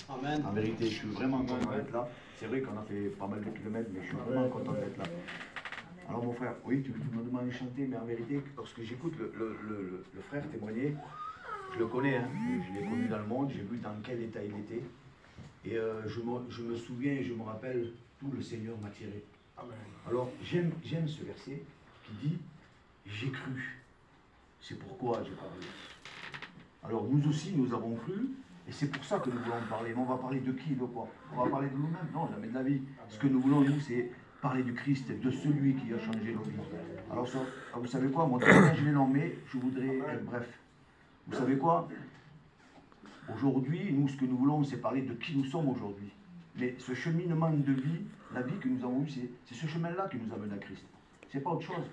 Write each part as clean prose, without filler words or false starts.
Amen. En vérité, je suis vraiment content d'être là. C'est vrai qu'on a fait pas mal de kilomètres, mais je suis vraiment content d'être là. Alors mon frère, oui, tu me demandes de chanter, mais en vérité, lorsque j'écoute le frère témoigner, je le connais, hein, je l'ai connu dans le monde, j'ai vu dans quel état il était. Et je me souviens et je me rappelle d'où le Seigneur m'a tiré. Amen. Alors j'aime ce verset qui dit « J'ai cru ». C'est pourquoi j'ai parlé. Alors nous aussi, nous avons cru, et c'est pour ça que nous voulons parler. Mais on va parler de qui, de quoi? On va parler de nous-mêmes? Non, jamais de la vie. Ce que nous voulons, nous, c'est parler du Christ, de celui qui a changé nos vies. Alors ça, vous savez quoi? Mon témoignage, je l'ai nommé, je voudrais être bref. Vous savez quoi? Aujourd'hui, nous, ce que nous voulons, c'est parler de qui nous sommes aujourd'hui. Mais ce cheminement de vie, la vie que nous avons eue, c'est ce chemin-là qui nous amène à Christ. C'est pas autre chose.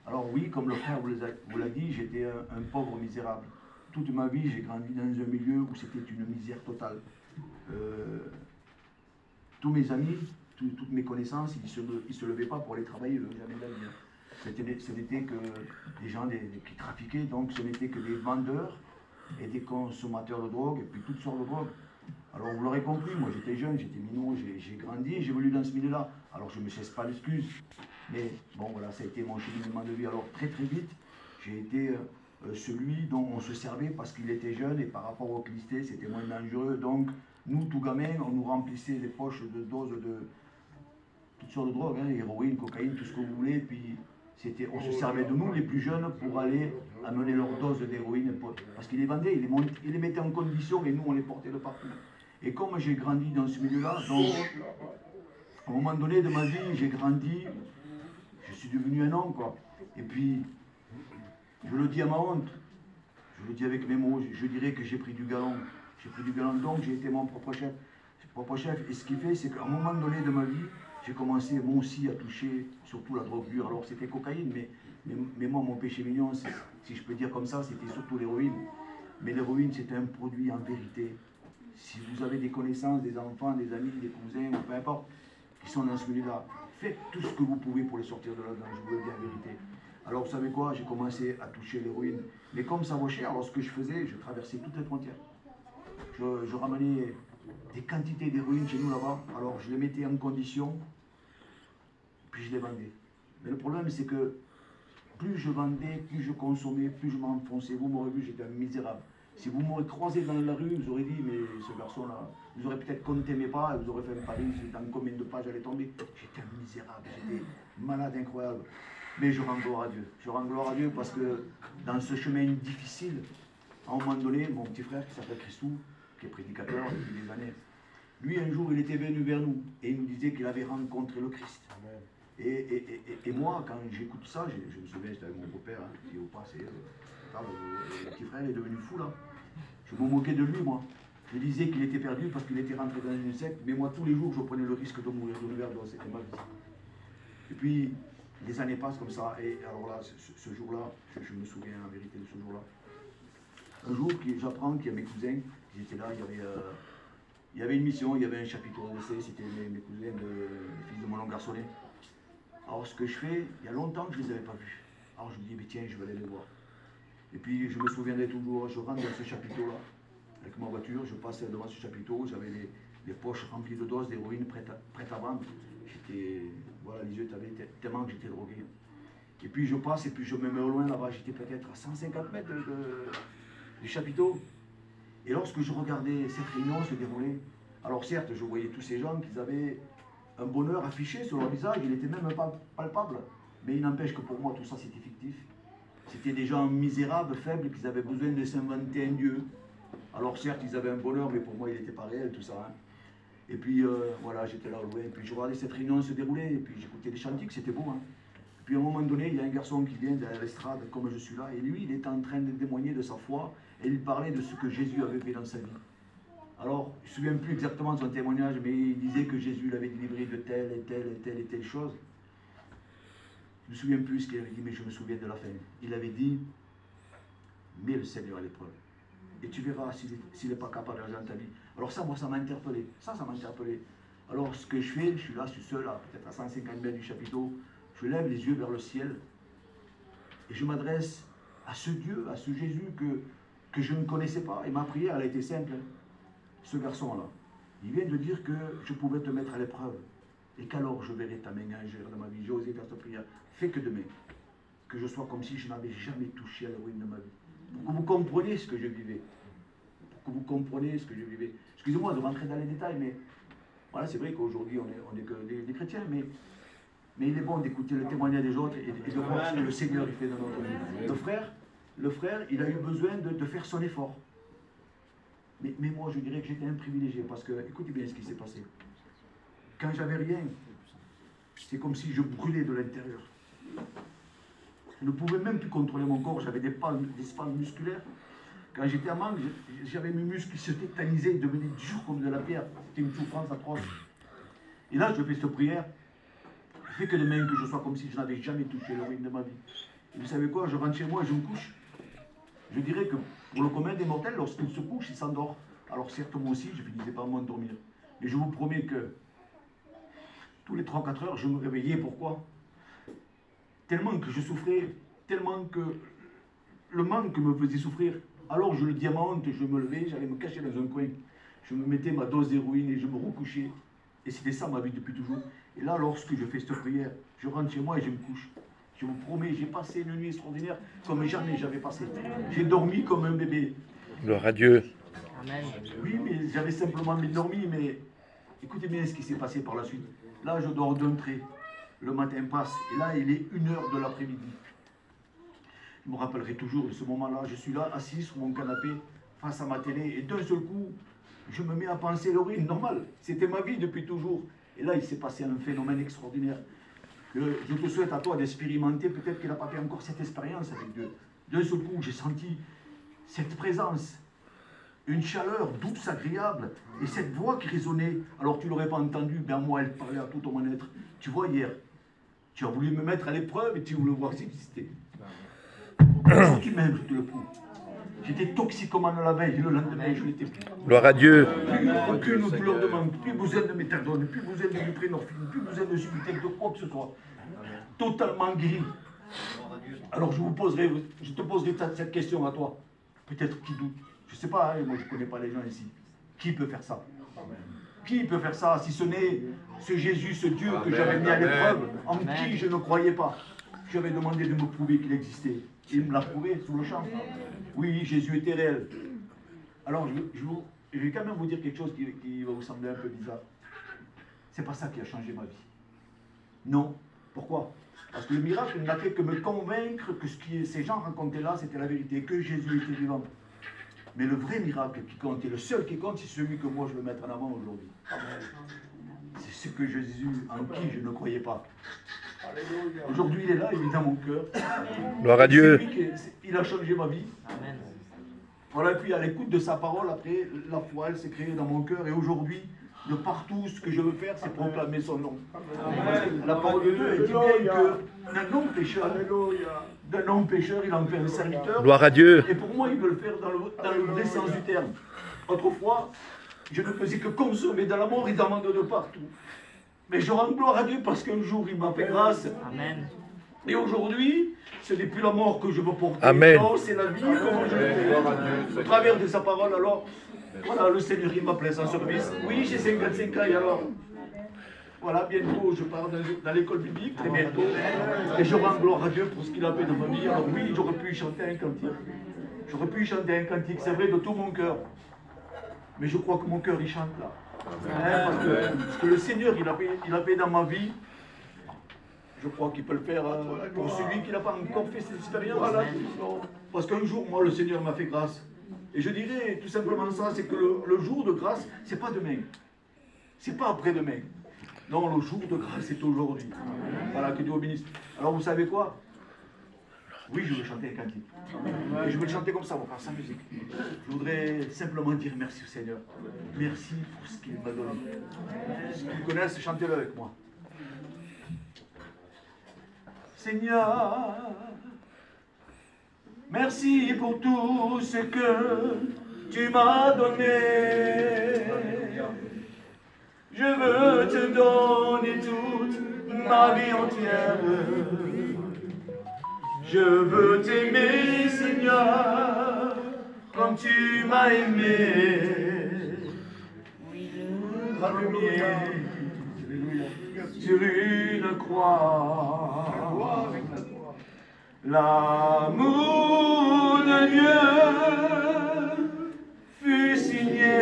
Alors oui, comme le frère vous l'a dit, j'étais un pauvre misérable. Toute ma vie, j'ai grandi dans un milieu où c'était une misère totale. Tous mes amis, toutes mes connaissances, ils ne se levaient pas pour aller travailler, jamais de la vie. Ce n'était que des gens qui trafiquaient, donc ce n'était que des vendeurs et des consommateurs de drogue, et puis toutes sortes de drogues. Alors vous l'aurez compris, moi j'étais jeune, j'étais minot, j'ai grandi, j'ai évolué dans ce milieu-là. Alors je ne me cesse pas d'excuses, mais bon voilà, ça a été mon cheminement de vie. Alors très vite, j'ai été celui dont on se servait parce qu'il était jeune et par rapport au clisté, c'était moins dangereux. Donc nous, tout gamins, on nous remplissait les poches de doses de toutes sortes de drogues, hein, héroïne, cocaïne, tout ce que vous voulez, puis on se servait de nous, les plus jeunes, pour aller amener leur dose d'héroïne, parce qu'ils les vendaient, ils les mettaient en condition et nous on les portait de partout. Et comme j'ai grandi dans ce milieu-là, donc à un moment donné de ma vie, j'ai grandi, je suis devenu un homme, quoi. Et puis, je le dis à ma honte, je le dis avec mes mots, je dirais que j'ai pris du galon. J'ai pris du galon, donc j'ai été mon propre chef. Et ce qui fait, c'est qu'à un moment donné de ma vie, j'ai commencé moi aussi à toucher surtout la drogue dure. Alors c'était cocaïne, mais moi mon péché mignon, si je peux dire comme ça, c'était surtout l'héroïne. Mais l'héroïne, c'est un produit en vérité. Si vous avez des connaissances, des enfants, des amis, des cousins, peu importe, qui sont dans ce milieu-là, faites tout ce que vous pouvez pour les sortir de là-dedans, je vous le dis en vérité. Alors vous savez quoi, j'ai commencé à toucher l'héroïne. Mais comme ça vaut cher, alors ce que je faisais, je traversais toutes les frontières. Je ramenais des quantités d'héroïne chez nous là-bas, alors je les mettais en condition, puis je les vendais. Mais le problème, c'est que plus je vendais, plus je consommais, plus je m'enfonçais. Vous m'aurez vu, j'étais un misérable. Si vous m'aurez croisé dans la rue, vous aurez dit, mais ce garçon-là, vous aurez peut-être compté mes pas, vous aurez fait un pari, dans combien de pas j'allais tomber. J'étais un misérable, j'étais malade, incroyable. Mais je rends gloire à Dieu. Je rends gloire à Dieu parce que dans ce chemin difficile, à un moment donné, mon petit frère qui s'appelle Christou, qui est prédicateur depuis des années, lui un jour il était venu vers nous et il nous disait qu'il avait rencontré le Christ. Amen. Et moi, quand j'écoute ça, je me souviens, j'étais avec mon beau-père, hein, qui au passé, le petit frère est devenu fou là. Je me moquais de lui, moi. Je disais qu'il était perdu parce qu'il était rentré dans une secte, mais moi tous les jours je prenais le risque de mourir d'une overdose, c'était ma vie. Et puis les années passent comme ça, et alors là, ce jour-là, je me souviens en vérité de ce jour-là. Un jour, j'apprends qu'il y a mes cousins qui étaient là, il y avait une mission, il y avait un chapitre d'essai, c'était mes cousins, les fils de mon oncle garçonnet. Alors ce que je fais, il y a longtemps que je ne les avais pas vus. Alors je me dis, mais tiens, je vais aller les voir. Et puis je me souviendrai toujours, je rentre dans ce chapiteau-là, avec ma voiture, je passe devant ce chapiteau, j'avais les poches remplies de doses d'héroïne prêtes à vendre. J'étais, voilà, les yeux tellement que j'étais drogué. Et puis je passe, et puis je me mets au loin là-bas, j'étais peut-être à 150 mètres du chapiteau. Et lorsque je regardais cette réunion se dérouler, alors certes, je voyais tous ces gens qui avaient un bonheur affiché sur leur visage, il n'était même pas palpable. Mais il n'empêche que pour moi, tout ça, c'était fictif. C'était des gens misérables, faibles, qui avaient besoin de s'inventer un Dieu. Alors certes, ils avaient un bonheur, mais pour moi, il n'était pas réel, tout ça. Hein. Et puis, voilà, j'étais là au loin, et puis je regardais cette réunion se dérouler, et puis j'écoutais les chantiques, c'était beau. Hein. Et puis à un moment donné, il y a un garçon qui vient derrière l'estrade, comme je suis là, et lui, il était en train de témoigner de sa foi, et il parlait de ce que Jésus avait fait dans sa vie. Alors, je ne me souviens plus exactement de son témoignage, mais il disait que Jésus l'avait délivré de telle et telle et telle et telle chose. Je ne me souviens plus ce qu'il avait dit, mais je me souviens de la fin. Il avait dit, mets le Seigneur à l'épreuve. Et tu verras s'il n'est pas capable de dans ta vie. Alors ça, moi, ça m'a interpellé. Ça m'a interpellé. Alors, ce que je fais, je suis là, je suis seul, peut-être à 150 mètres du chapiteau. Je lève les yeux vers le ciel. Et je m'adresse à ce Dieu, à ce Jésus que je ne connaissais pas. Et ma prière, elle a été simple. Ce garçon-là, Il vient de dire que je pouvais te mettre à l'épreuve et qu'alors je verrai ta main agir dans ma vie. J'ai osé faire cette prière. Fais que demain, que je sois comme si je n'avais jamais touché à la ruine de ma vie. Pour que vous compreniez ce que je vivais. Pour que vous compreniez ce que je vivais. Excusez-moi de rentrer dans les détails, mais voilà, c'est vrai qu'aujourd'hui on est que des chrétiens, mais il est bon d'écouter le témoignage des autres et de voir ce que le Seigneur il fait dans notre vie. Le frère, il a eu besoin de faire son effort. Mais moi, je dirais que j'étais un privilégié parce que, écoutez bien ce qui s'est passé. Quand j'avais rien, c'est comme si je brûlais de l'intérieur. Je ne pouvais même plus contrôler mon corps, j'avais des spasmes musculaires. Quand j'étais à manque, j'avais mes muscles qui se tétanisaient, ils devenaient durs comme de la pierre. C'était une souffrance atroce. Et là, je fais cette prière. Fais que demain que je sois comme si je n'avais jamais touché le ruine de ma vie. Et vous savez quoi, je rentre chez moi et je me couche. Je dirais que pour le commun des mortels, lorsqu'il se couche, il s'endort. Alors certes, moi aussi, je finissais par m'endormir. Mais je vous promets que tous les 3-4 heures, je me réveillais. Pourquoi? Tellement que je souffrais, tellement que le manque me faisait souffrir. Alors je le dis à ma honte, je me levais, j'allais me cacher dans un coin. Je me mettais ma dose d'héroïne et je me recouchais. Et c'était ça ma vie depuis toujours. Et là, lorsque je fais cette prière, je rentre chez moi et je me couche. Je vous promets, j'ai passé une nuit extraordinaire comme jamais j'avais passé. J'ai dormi comme un bébé. Gloire à Dieu. Amen. Oui, mais j'avais simplement dormi, mais écoutez bien ce qui s'est passé par la suite. Là, je dors d'un trait. Le matin passe, et là, il est 1h de l'après-midi. Je me rappellerai toujours de ce moment-là. Je suis là, assis sur mon canapé, face à ma télé, et d'un seul coup, je me mets à penser l'origine, normal. C'était ma vie depuis toujours. Et là, il s'est passé un phénomène extraordinaire. Que je te souhaite à toi d'expérimenter, peut-être qu'il n'a pas fait encore cette expérience avec Dieu. D'un seul coup, j'ai senti cette présence, une chaleur douce, agréable, et cette voix qui résonnait. Alors tu ne l'aurais pas entendue, ben moi, elle parlait à tout ton être. Tu vois, hier, tu as voulu me mettre à l'épreuve et tu voulais voir si existait. Aujourd'hui même, je te le prouve. J'étais toxicomane la veille, le lendemain, je l'étais plus. Gloire à Dieu. Aucune douleur de manque, plus besoin de méthadone, plus besoin de buprenorphine, plus besoin de Subutex, de quoi que ce soit. Totalement guéri. Alors je te poserai cette question à toi. Peut-être qui doute. Je ne sais pas, hein, moi je ne connais pas les gens ici. Qui peut faire ça? Qui peut faire ça si ce n'est ce Jésus, ce Dieu que j'avais mis à l'épreuve, en qui je ne croyais pas? J'avais demandé de me prouver qu'il existait. Il me l'a prouvé sous le champ. Oui, Jésus était réel. Alors, je vais quand même vous dire quelque chose qui va vous sembler un peu bizarre. C'est pas ça qui a changé ma vie. Non. Pourquoi? Parce que le miracle n'a fait que me convaincre que ce que ces gens racontaient là, c'était la vérité, que Jésus était vivant. Mais le vrai miracle qui compte, et le seul qui compte, c'est celui que moi je veux mettre en avant aujourd'hui. C'est ce que Jésus, en qui je ne croyais pas. Aujourd'hui, il est là, il est dans mon cœur. Gloire à Dieu. Il a changé ma vie. Amen. Voilà, et puis à l'écoute de sa parole, après, la foi, elle s'est créée dans mon cœur. Et aujourd'hui, de partout, ce que je veux faire, c'est proclamer son nom. Parce que la parole de Dieu, elle dit bien que d'un homme pécheur, il en fait un serviteur. Gloire à Dieu. Et pour moi, il veut le faire dans le vrai sens du terme. Autrefois, je ne faisais que consommer dans la mort, il demande de partout. Mais je rends gloire à Dieu parce qu'un jour, il m'a fait grâce. Amen. Et aujourd'hui, ce n'est plus la mort que je veux porter. Amen. Non, c'est la vie que je veux faire. Au travers de sa parole, alors, voilà, le Seigneur, il m'a placé en service. Oui, j'ai 55 ans, et alors, voilà, bientôt, je pars dans l'école biblique, très bientôt. Et je rends gloire à Dieu pour ce qu'il a fait dans ma vie. Alors oui, j'aurais pu y chanter un cantique. J'aurais pu y chanter un cantique, c'est vrai, de tout mon cœur. Mais je crois que mon cœur, il chante là. Parce que le Seigneur, il a fait dans ma vie. Je crois qu'il peut le faire pour celui qui n'a pas encore fait cette expérience. Parce qu'un jour, moi, le Seigneur m'a fait grâce. Et je dirais tout simplement ça, c'est que le jour de grâce, c'est pas demain. C'est pas après-demain. Non, le jour de grâce, c'est aujourd'hui. Voilà, que Dieu vous bénisse. Alors, vous savez quoi? Oui, je veux chanter un cantique. Et je veux le chanter comme ça, on va faire sa musique. Je voudrais simplement dire merci au Seigneur. Merci pour ce qu'il m'a donné. Ceux qui connaissent, chantez-le avec moi. Seigneur, merci pour tout ce que tu m'as donné. Je veux te donner toute ma vie entière. Je veux t'aimer, Seigneur, comme tu m'as aimé. bras lumière sur une croix. L'amour de Dieu fut signé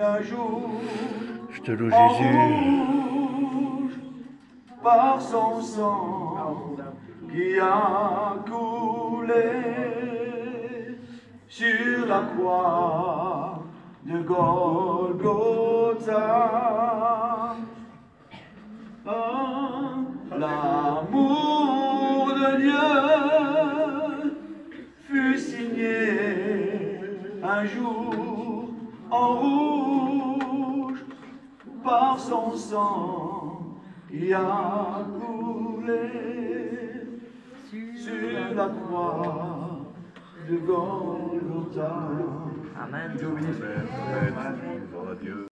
un jour Je te loue, en Jésus. rouge par son sang qui a coulé sur la croix de Golgotha. Ah, l'amour de Dieu fut signé un jour en rouge par son sang qui a coulé sur la croix de Golgotha. Amen. Dieu bénisse. Amen. Gloire à Dieu.